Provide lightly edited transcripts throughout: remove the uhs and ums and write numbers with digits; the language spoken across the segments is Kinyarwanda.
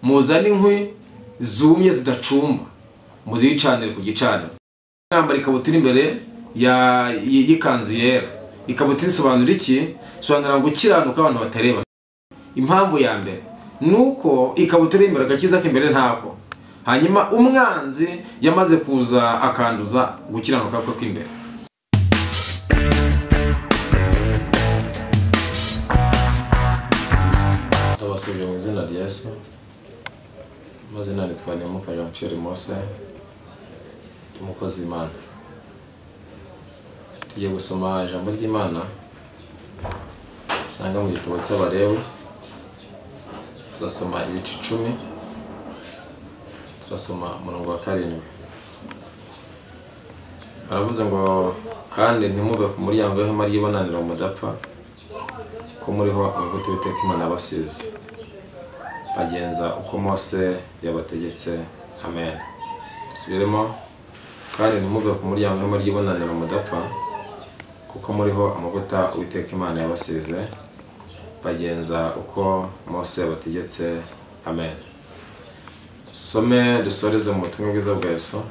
muzane inkwi zumye zidacumba muzicanire ku gicaniro. Yambara ikabutura imbere y'ikanzu yera. Ikabutura isobanura iki? Sobanura ngo ukiranuka abantu batareba. Impamvu ya mbere nuko ikabutura imbere agakiza k'imbere ntako. Hanyuma umwanzi yamaze kuza akanduza gukiranuka kwe kw'imbere. Abasuje mu izina rya Yesu. Mazina nitwa Nyamuka Jean Pierre Mose, umukozi w'Imana. Tugiye gusoma ijambo ry'Imana sanga mu gitabo cy'Abalewi. Turasoma ibice 10. Turasoma umurongo wa 7. Aravuze ngo kandi ntimube ku muryango w'ihema ry'ibonaniro mudapfa ko muriho amavuta y'Uwiteka Imana yabasize. Bagenza uko Mose yabategetse. Amen. Subiremo. Kandi ntimube ku muryango w'ihema ry'ibonaniro mudapfa kuko muriho amavuta Uwiteka Imana yabasize. Bagenza uko Mose yabategetse. Amen. Some dusoreze mu butumwa bwiza bwa Yesu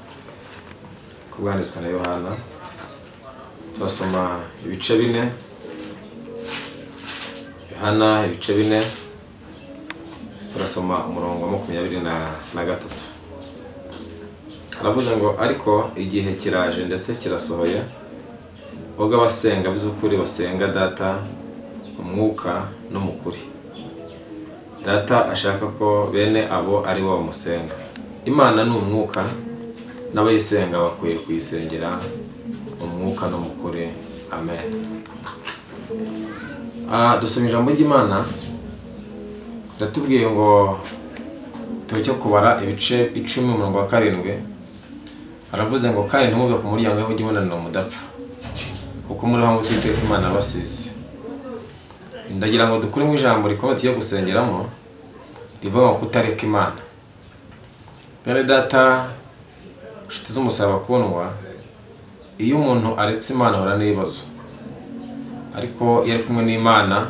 kubwanditswe na Yohana. Turasoma ibice 4. Yohana ibice 4. Turasoma umurongo wa 23. Aravuze ngo ariko igihe kiraje ndetse kirasohoye ubwo abasenga by'ukuri basenga Data umwuka no mu kuri. Data ashaka ko bene abo ari bo bamusenga. Imana ni umwuka n'abayisenga bakwiye kuyisengera umwuka no mu kuri. Amen. Dusoma ijambo ry'Imana. Ndatubwiye ngo tureke kubara ibice 10 umurongo wa 7. Aravuze ngo kandi ntimube ku muryango w'ibonaniro mudapfa kuko muriho amavuta y'Uwiteka Imana yabasize. Ndagira ngo dukure mu ijambo rikomeye tugiye gusengeramo rivuga ngo kutareka Imana. Bene Data nshuti z'umusaraba kundwa, iyo umuntu aretse Imana ahura n'ibibazo, ariko iyo ari kumwe n'Imana,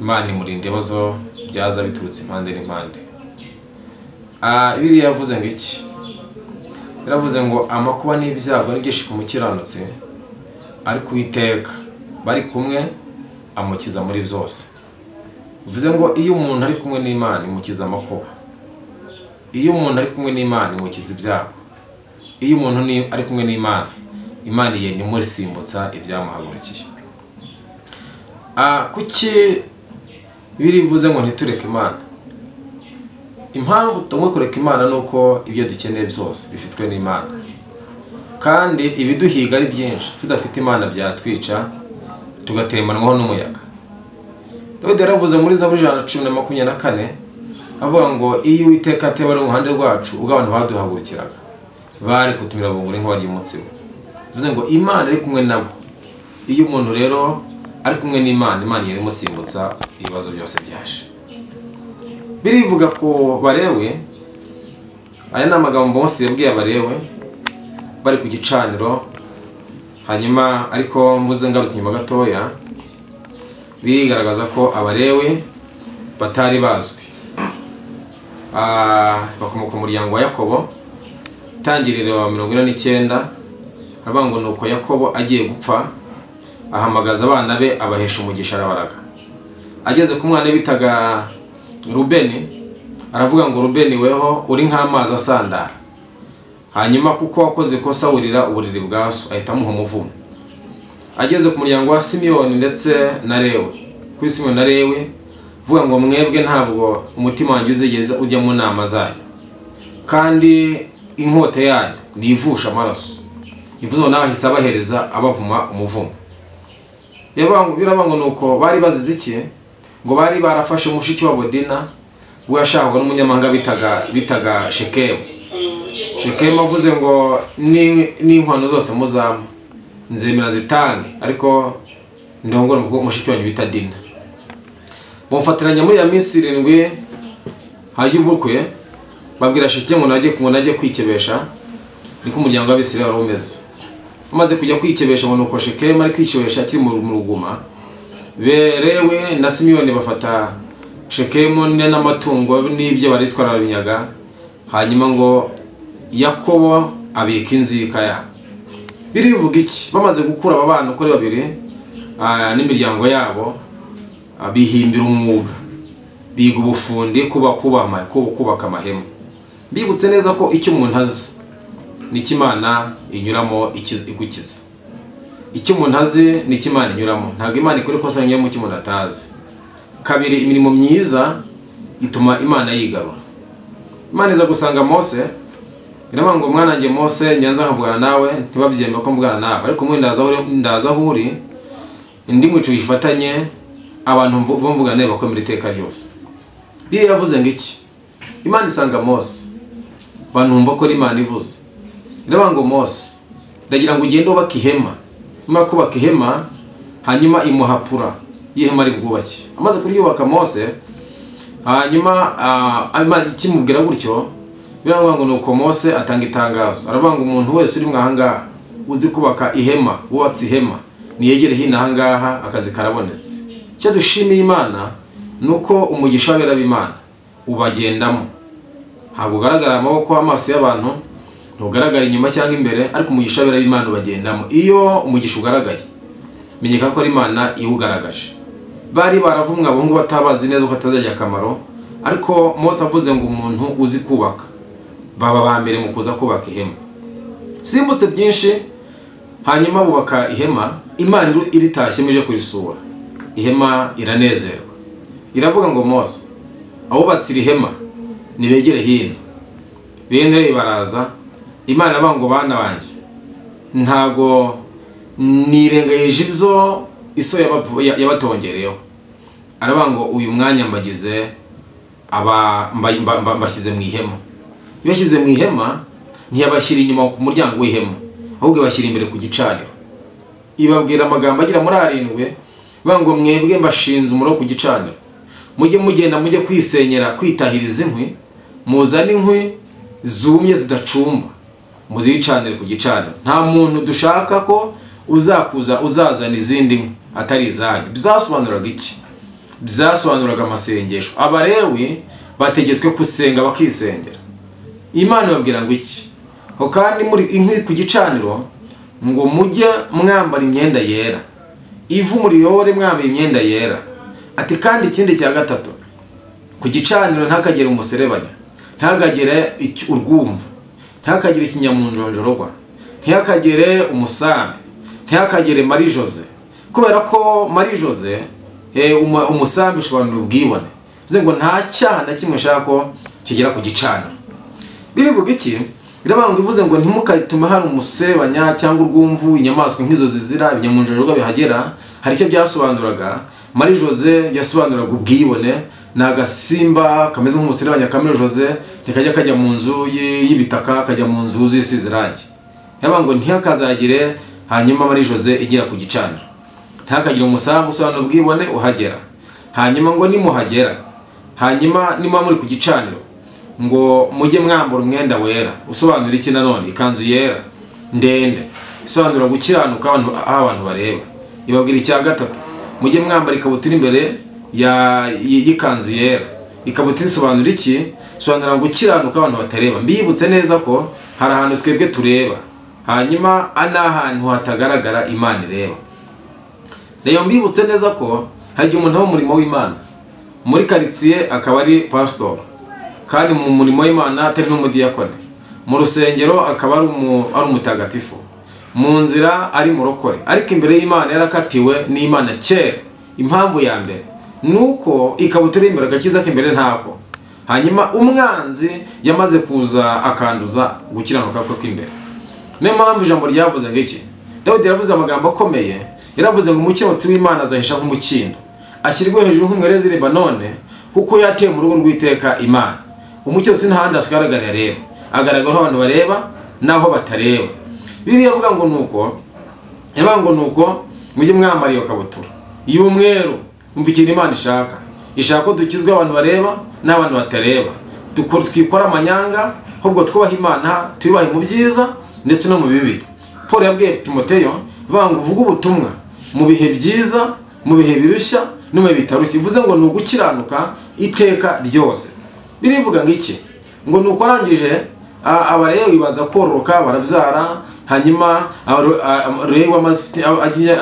Imana imurinda ibibazo byaza biturutse impande n'impande. Bibiliya yavuze ngo iki? Yaravuze ngo amakuba n'ibyago n'ibyinshi ku mukiranutsi, ariko Uwiteka bari kumwe amukiza muri byose. Bivuze ngo iyo umuntu ari kumwe n'Imana imukiza amakuba. Iyo umuntu ari kumwe n'Imana imukiza ibyago. Iyo umuntu ari kumwe n'Imana, Imana yenda imusimbutsa ibyamuhagurukiye. Kuki birivuze ngo ntitureke Imana? Impamvu tumwe kureka Imana nuko ibyo dukeneye byose bifitwe n'Imana. Kandi ibiduhiga ari byinshi, tudafite Imana byatwica tugatemanwaho n'umuyaga. Dawidi yaravuze muri Zaburi 124 avuga ngo iyo Uwiteka ateba ari umuhande rwacu ubwo abantu baduhagurukiraga bari kutumira bungura inkuba ry'umutsibo. Bivuze ngo Imana ari kumwe nabo. Iyo umuntu rero ari kumwe n'Imana, Imana yari musimbutsa ibibazo byose byaje. Birivuga ko Balewi, aya ni amagambo Mose yabwiye Abalewi bari ku gicaniro. Hanyuma ariko mvuze ngarutse nyuma gatoya, birigaragaza ko Abalewi batari bazwi. Bakomoka mu muryango wa Yakobo. Tangiriro 49 aravuga ngo nuko Yakobo agiye gupfa ahamagaza abana be abahesha umugisha arabaraga. Ageze ku mwana bitaga Rubeni, aravuga ngo Rubeni weho uri nk'amazi asandara. Hanyuma kuko wakoze kosa wurira uburiri bwa so ahita amuha umuvumo. Ageze ku muryango wa Simiyoni ndetse na Lewi. Kuri Simiyoni na Lewi vuga ngo mwebwe ntabwo umutima wanjye uzigeza ujya mu nama zanyu, kandi inkota yanyu nivusha amaraso. Ivuze naho ahise abahereza abavuma umuvumo. Biravuga ngo nuko bari bazize iki? Ngo bari barafashe mushiki wa Dina we yashakwa n'umunyamahanga bitaga Shekemu. Shekemu avuze ngo n'inkwano zose muzama nzemera zitange, ariko ndongora mushiki wanyu bita Dina. Bamufatiranya muri ya minsi 7 hajya ubukwe. Babwira Shekemu ngo najye kwikebesha. Niko umuryango w'Abisirayeli wari umeze. Amaze kujya kwikebesha ngo nuko Shekemu ari kwikebesha akiri mu ruguma. Lewi na Simiyoni bafata Shekemu n'amatungo n'ibyo baritwara binyaga. Hanyuma ngo Yakobo abika inzika ya. Birivuga iki? Bamaze gukura aba bana uko ari babiri n'imiryango yabo, bihimbira umwuga, biga ubufundi, kubaka amahema. Bibutse neza ko icyo umuntu azi n'icyo Imana inyuramo igukiza. Icyo umuntu azi n'icyo Imana inyuramo, ntabwo Imana ikora ikosa mu cyo umuntu atazi. Kabiri, imirimo myiza ituma Imana yigarura. Imana iza gusanga Mose, iravuga ngo mwana wanjye Mose, nyanza nkavugana nawe, ntibabyemba ko mvugana nawe, ariko mwe ndaza aho uri, indi mwico yifatanye, abantu bumvugane bakomera iteka ryose. Biri yavuze ngo iki? Imana isanga Mose, abantu bumva ko Imana ivuze. Iravuga ngo Mose, ndagira ngo ugende ubaka ihema. Nyuma kubaka ihema, hanyuma imuhapura y'ihema ribwubake. Amaze kuryubaka Mose, hanyuma Imana ikimubwira gutyo, biravuga ngo nuko Mose atanga itangazo. Aravuga ngo umuntu wese uri mwahangaha uzi kubaka ihema, wubatse ihema, niyegere hino ahangaha, akazi karabonetse. Cyo dushimiye Imana nuko umugisha wera b'Imana ubagendamo. Ntabwo ugaragara amaboko amaso y'abantu, ntugaragara inyuma cyangwa imbere, ariko umugisha wera b'Imana ubagendamo. Iyo umugisha ugaragaye, menyeka ko ari Imana iwugaragaje. Bari baravumwa abahungu batabazi neza ko atazajya akamaro, ariko Mose avuze ngo umuntu uzi kubaka baba ba mbere mu kuza kubaka ihema. Simbutse byinshi, hanyuma bubaka ihema. Imana iritashye mije kurisura, ihema iranezerwa. Iravuga ngo Mose, abubatse ihema nibegere hino. Bene baraza. Imana bango bana banje, ntago nirengayeje ibyo iso yabatongereyeho. Aravuga ngo uyu mwanya mbagize mbashyize mu ihema. Ibashyize mu ihema ntiyabashyira inyuma ku muryango w'ihema, ahubwo bashyira imbere ku gicaniro. Ibabwira amagambo agira muri 7, bango mwebwe mbashinze umuro ku gicaniro. Mujye mugenda mujye kwisenyera, kwitahiriza inkwi, muzane inkwi zumye zidacumba, muzicanire ku gicaniro. Nta muntu dushaka ko uzazana izindi nkwi atari izanyu. Bizasobanuraga iki? Bizasobanuraga amasengesho. Abalewi bategetswe kusenga bakisengera. Imana babwira ngo iki? Ho kandi muri inkwi ku gicaniro ngo mujye mwambara imyenda yera, ivu muriyore mwambaye imyenda yera. Ati kandi ikindi cya gatatu, ku gicaniro ntakagere umuserebanya, ntakagere urwumvu, ntakagere ikinyamunjonjorogwa, ntakagere umusambi, ntakagere Marie Jose. Kubera ko Marie Jose umusambi ushobora ubwibone. Bivuze ngo nta cyaha na kimwe shaka ko kigera ku gicaniro. Birivuga iki? Biravuga ngo ivuze ngo ntimukayitume hari umuserebanya cyangwa urwumvu, inyamaswa nk'izo zizira, ibinyamunjonjorogwa bihagera. Hari icyo byasobanuraga. Marie Jose yasobanuraga ubwibone, n'agasimba kameze nk'umuserebanya ka Marie Jose, kajya kajya mu nzu y'ibitaka, kajya mu nzu zisize irangi. Yavuga ngo ntihakazagire hanyuma Marie Jose igira ku gicaniro. Ntakagira umusambi usobanura ubwibone uhagera. Hanyuma ngo nimuhagera, hanyuma nimuba muri ku gicaniro, ngo mujye mwambura umwenda wera. Usobanura iki nanone? Ikanzu yera ndende isobanura gukiranuka abantu bareba. Ibabwira icya gatatu, mujye mwambara ikabutura imbere y'ikanzu yera. Ikabutura isobanura iki? Isobanura gukiranuka abantu batareba. Mbibutse neza ko hari ahantu twebwe tureba, hanyuma ahantu hatagaragara Imana ireba. Rero mbibutse neza ko hagiye umuntu wo murimo w'Imana muri quartier, akaba ari pastor, kandi mu murimo w'Imana atari n'umudiyakone. Mu rusengero akaba ari umutagatifu, mu nzira ari murokore, ariko imbere y'Imana yarakatiwe n'Imana kera. Impamvu ya mbere nuko ikabutura imbere agakiza k'imbere ntako. Hanyuma umwanzi yamaze kuza akanduza gukiranuka kwe kw'imbere. Niyo mpamvu ijambo ryavuze ngo iki? Dawidi yaravuze amagambo akomeye. Yaravuze ngo umukiranutsi w'Imana azahisha nk'umukindo, ashyirwe hejuru nk'umwerezi Lebanone, kuko yateye mu rugo rw'Iteka Imana. Umukiranutsi ntahandi asigaragara rero, agaragara abantu bareba naho batareba. Biri yavuga ngo nuko mujye mwambara iyo kabutura y'umweru. Umva ikintu Imana ishaka. Ishaka ko dukizwe abantu bareba n'abantu batareba. Twikora amanyanga, ahubwo twubaha Imana, tuyubahe mu byiza ndetse no mu bibi. Paul yabwiye Timoteyo, vuga ngo uvuge ubutumwa mu bihe byiza, mu bihe birushya, no mu bitarushye. Bivuze ngo ni ugukiranuka iteka ryose. Birivuga ngo iki? Ngo nuko arangije Abalewi baza kororoka barabyara, hanyuma Lewi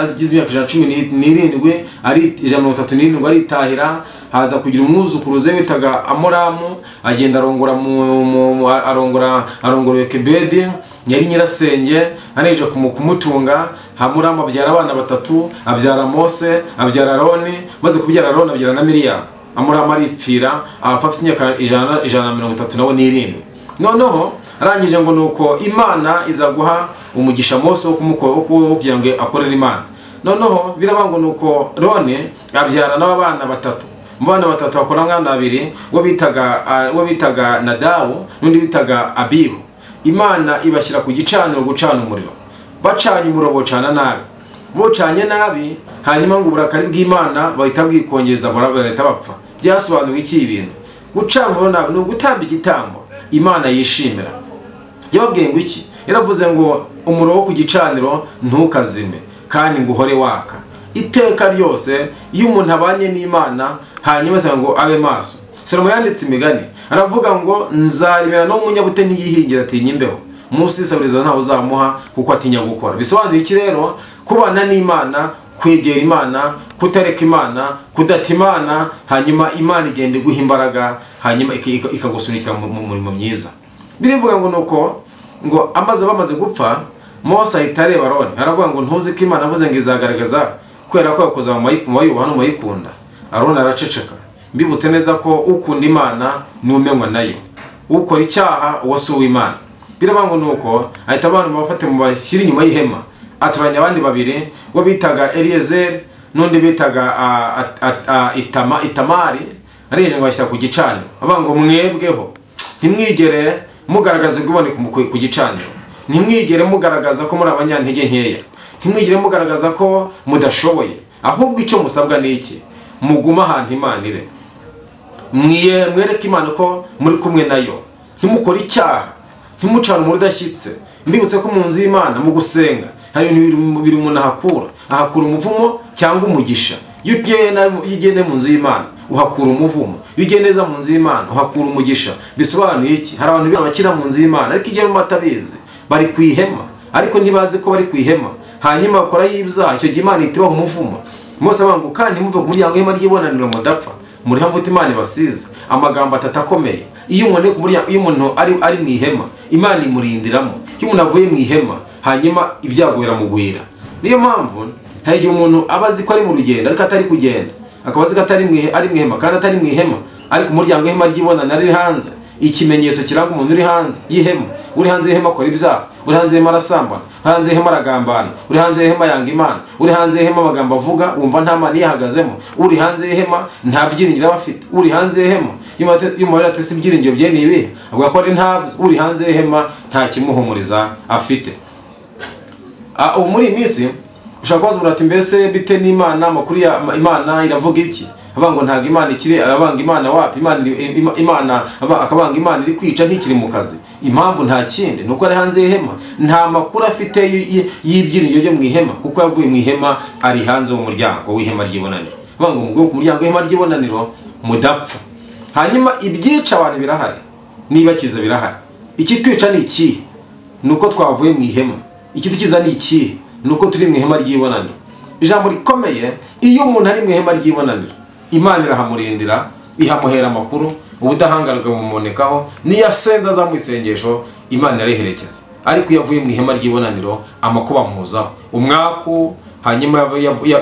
agize imyaka 17 ari 137 aritahira, haza kugira umwuzukuruze witaga Amoramu, agenda arongora Yokebedi yari nyirasenge, aneje kumutunga. Amoramu abyara abana 3, abyara Mose, abyara Aroni, maze kubyara Aroni abyara na Miriyamu. Amoramu aripfira, afite imyaka 137. Noneho arangije ngo nuko Imana izaguha umugisha Mose wo kugira ngo akorere Imana. Noneho birabango nuko Roni abyara n'abana 3. Mu bana 3 bakora mwana 2, wo bitaga Nadabu n'undi bitaga Abihu. Imana ibashyira ku gicaniro gucana umuriro. Bacanye umuriro bocana nabi. Bocanye nabi, hanyuma ngo uburakari bw'Imana bahita bwikongeza barahita bapfa. Byasobanuye iki ibintu? Gucana umuriro nabi no gutamba igitambo Imana yishimira. Yababwiye ngo iki? Yaravuze ngo umuriro wo ku gicaniro ntukazime kandi ngo uhore waka iteka ryose. Iyo umuntu abanye n'Imana hanyuma se ngo abe maso. Salomo yanditse imigani aravuga ngo nzarimera no umunyabute ntiyihingira atinya imbeho, munsi y'isabiriza ntawe uzamuha kuko atinya gukora. Bisobanuye iki rero? Kubana n'Imana, kwegera Imana, kutareka Imana, kudata Imana, hanyuma Imana igenda iguha imbaraga, hanyuma ikagusunikira mu murimo myiza. Birivuga ngo nuko ngo bamaze gupfa, Mose ahita areba Aroni aravuga ngo ntuzi ko Imana avuze ngo izagaragaza kwera ko yakoze mu mayubaha no mayikunda. Aroni araceceka. Mbibutse neza ko ukunda Imana ni umenywa nayo, ukora icyaha wasuwe Imana. Birabango nuko ahita abantu bafate mu bashyira inyuma y'ihema, aturanya abandi 2 bo bitaga Eliezer n'undi bitaga Itamari, arije ngo bashyira ku gicaniro. Abango mwebweho ntimwigere mugaragaza ubwibone ku gicaniro, ntimwigere mugaragaza ko muri abanyantege nkeya, ntimwigere mugaragaza ko mudashoboye, ahubwo icyo musabwa ni iki? Muguma ahantu Imana ire, mwereke Imana ko muri kumwe nayo, ntimukore icyaha, ntimucane umudashyitse. Mbibutse ko mu nzu y'Imana mu gusenga hari ibintu biri umuntu ahakura umuvumo cyangwa umugisha. Iyo ugende mu nzu y'Imana uhakura umuvumo, iyo ugende neza mu nzu y'Imana uhakura umugisha. Bisobanuye iki? Hari abantu bakira mu nzu y'Imana ariko igihe matabizi bari kwihema, ariko ntibazi ko bari kwihema, hanyuma bakora y'ibyaha, icyo gihe Imana itibaho umuvumo. Mose abangu kandi muve ku muryango w'ihema ry'ibonaniro mudapfa, muri hamwe Imana ibasize. Amagambo 3 akomeye. Iyo umuntu ari mu ihema, Imana imurindiramo. Iyo umuntu avuye mu ihema, hanyuma ibyago biramugwira. Niyo mpamvu hari igihe umuntu abazi ko ari mu rugendo ariko atari kugenda, akabazi ko ari mu ihema kandi atari mu ihema, ariko umuryango w'ihema ry'ibonaniro ari hanze. Ikimenyetso kiranga umuntu uri hanze y'ihema. Uri hanze y'ihema akora ibyaha, uri hanze y'ihema arasambana, uri hanze y'ihema aragambana, uri hanze y'ihema yanga Imana, uri hanze y'ihema amagambo avuga wumva nta Mana yihagazemo, uri hanze y'ihema nta byiringiro aba afite, uri hanze y'ihema y'umubare atese ibyiringiro bye ni ibihe, avuga ko ari ntabyo. Uri hanze y'ihema nta kimuhumuriza afite. Ubu muri iyi minsi ushaka kubaza ati mbese bite n'Imana, amakuru ya Imana iravuga iki? Abango ntago Imana ikiri, abanga Imana wapi? Imana akabanga Imana iri kwica ntikiri mu kazi. Impamvu nta kindi nuko ari hanze y'ihema, nta makuru afite y'ibyiringiro byo mu ihema, kuko yavuye mu ihema ari hanze mu muryango w'ihema ry'ibonaniro. Abango mu muryango w'ihema ry'ibonaniro mudapfa. Hanyuma ibyica abantu birahari, nibakiza birahari. Ikitwica ni iki? Nuko twavuye mu ihema. Ikitukiza ni iki? Nuko turi mu ihema ry'ibonaniro. Ijambo rikomeye, iyo umuntu ari mu ihema ry'ibonaniro, Imana irahamurindira, ihamuhera amakuru, ubudahangarwa bumonekaho, niyo asenza za mu isengesho Imana iraherekeza. Ariko yavuye mu ihema ry'ibonaniro amakuba muzaho. Umwaku hanyuma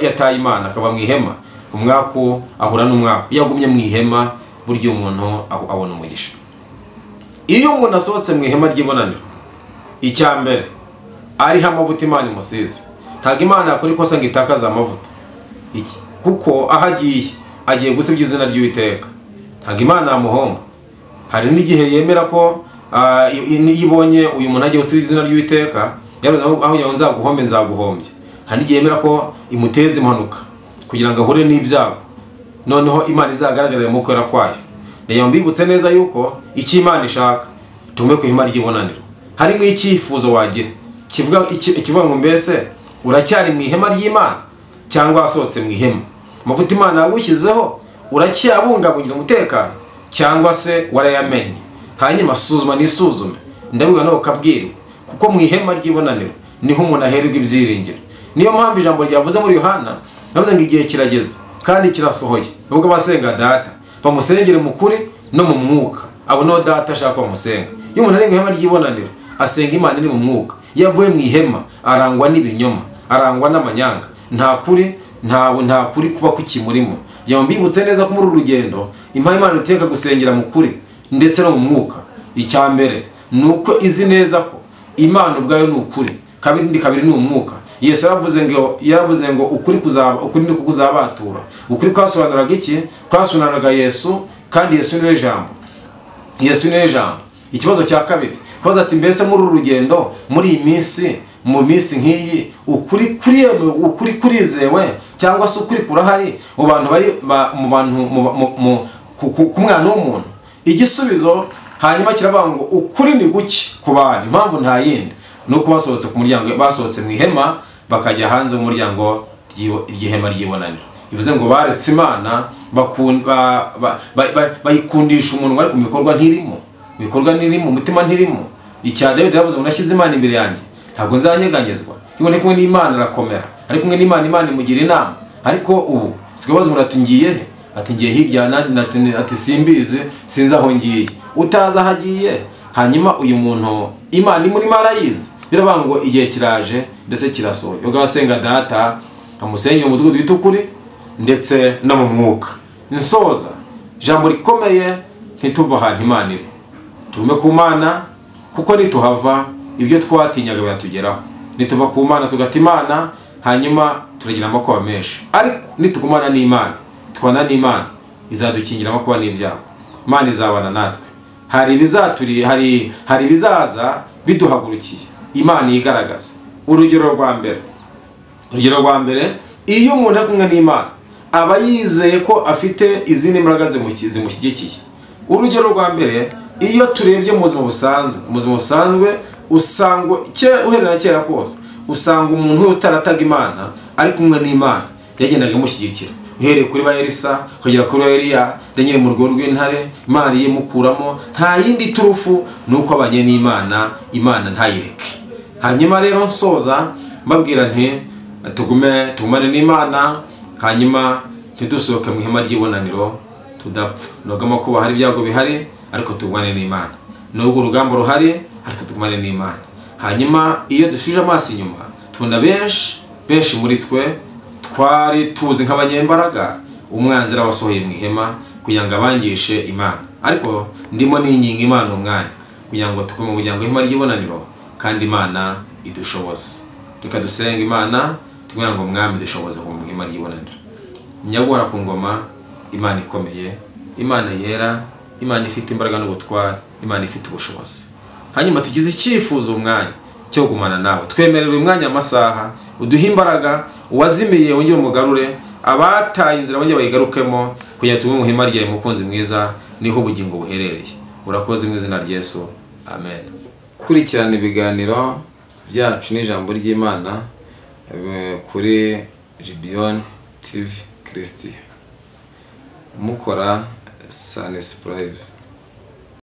yataye Imana akaba mu ihema, umwaku ahura n'umwaku. Yagumye mu ihema buryo umuntu abona umugisha. Iyo umuntu asohotse mu ihema ry'ibonaniro, icyambere ari amavuta Imana imusize. Ntago Imana yakora ikosa ngo itakaza amavuta. Kuko agiye gusebya izina ry'Uwiteka. Ntago Imana yamuhomba. Hari n'igihe yemera ko yibonye uyu muntu agiye gusebya izina ry'Uwiteka, yavuze aho yawe nzaguhombye. Hari n'igihe yemera ko imuteza impanuka kugira ngo ahure n'ibyago, noneho Imana izagaragarira mu kwera kwayo. Rero mbibutse neza yuko icyo Imana ishaka tume ku ihema ry'ibonaniro. Harimo icyifuzo wagira kivuga ngo mbese uracyari mu ihema ry'Imana cyangwa wasohotse mu ihema. amavuta Imana yagushyizeho uracyabungabungira umutekano cyangwa se warayamenye? Hanyuma suzuma nisuzume, ndabwira nawe ukabwirwa, kuko mu ihema ry'ibonaniro niho umuntu ahererwa ibyiringiro. Niyo mpamvu ijambo ryavuze muri Yohana navuze ngo igihe kirageze kandi kirasohoye, nubwo abasenga data bamusengere mu kuri no mu mwuka. Abo no data ashaka bamusenga. Iyo umuntu ari mu ihema ry'ibonaniro asenga Imana iri mu mwuka, iyo avuye mu ihema arangwa n'ibinyoma, arangwa n'amanyanga, nta kuri kuba kukimurimo. Yambibutse neza ko muri urugendo Imana iteka gusengera mu kuri ndetse no mu mwuka. Icya mbere nuko izi neza ko Imana ubwayo ni ukuri, kabiri ni umwuka. Yesu yaravuze ngo ukuri ni kuzabatura. Ukuri kwasobanuraga iki? Kwasobanuraga Yesu, kandi Yesu niwe jambo. Yesu niwe jambo. Ikibazo cya kabiri kwaza ati mbese muri urugendo muri iyi minsi, mu minsi nk'iyi ukuri kurizewe cyangwa se ukuri kurahari mu bantu bari ku mwana w'umuntu? Igisubizo hanyuma kiravuga ngo ukuri ni guke ku bantu. Impamvu nta yindi nuko basohotse ku muryango, basohotse mu ihema bakajya hanze mu muryango ry'ihema ry'ibonaniro. Bivuze ngo baretse Imana bayikundisha umuntu ari ku bikorwa ntirimo, bikorwa nirimo, umutima ntirimo. Icya David yavuze ngo nashyize Imana imbere yanjye ntabwo nzanyeganyezwa. Iyo ni kumwe n'Imana arakomera, ari kumwe n'Imana, Imana imugira inama. Ariko ubu sikabaza ngo natungiye he? Ati ngiye hirya, ati simbizi, sinzi aho ngiye. Utaza hagiye. Hanyuma uyu muntu Imana imuri marayizi. Biravuga ngo igihe kiraje ndetse kirasohoye. Ubwo abasenga data amusenge mu mudugudu w'itukuri ndetse no mu mwuka. Nsoza jambo rikomeye, ntituva ahantu Imana iri, tugume ku Mana, kuko nituhava ibyo twatinyaga byatugeraho. Nituva ku Mana tugata Imana, hanyuma turagira amakuba menshi. Ariko nitugumana n'Imana, twana n'Imana, izadukingira amakuba n'ibyago. Imana izabana natwe. Hari ibizaza biduhagurukiye, Imana yigaragaza. Urugero rwa mbere, iyo umuntu ari kumwe n'Imana aba yizeye ko afite izindi mbaraga zimushyigikiye. Urugero rwa mbere, iyo turebye mu buzima busanzwe usanga uherera kera kose usanga umuntu utarataga Imana ari kumwe n'Imana yagendaga imushyigikira. Uhereye kuri ba Elisa kugera kuri Eliya, Daniel mu rwego rw'intare, Imana yimukuramo. Nta yindi turufu nuko abanye n'Imana, Imana ntayireke. Hanyuma rero nsoza mbabwira nti tugumane n'Imana, hanyuma ntidusohoke mu ihema ry'ibonaniro tudapfa. Nubwo amakuba hari, ibyago bihari, ariko tugumane n'Imana. Nubwo urugamba ruhari, ariko tugumane n'Imana. Hanyuma iyo dusubije amaso inyuma tubona benshi muri twe twari tuzi nk'abanyembaraga, umwanzi arabasohoye mu ihema kugira ngo abangishe Imana. Ariko ndimo n'inginga Imana umwanya kugira ngo tugume mu muryango w'ihema ry'ibonaniro, kandi Imana idushoboze. Reka dusenga Imana tubwira ngo Mwami dushoboze mu ihema ry'ibonaniro. Nyagora ku ngoma, Imana ikomeye, Imana yera, Imana ifite imbaraga n'ubutware, Imana ifite ubushobozi. Hanyuma tugize icyifuzo umwanya cyo gumana nawe. Twemerera uyu mwanya amasaha, uduhe imbaraga, uwazimiye wongere umugarure, abataye inzira bongere bayigarukemo, kugira tugume mu ihema ryawe mukunzi mwiza, niho ubugingo buherereye. Urakoze mu izina rya Yesu, amen. Kurikirana ibiganiro byacu n'ijambo ry'Imana kuri Gibeon TV Christi, mukora Sanis Prive.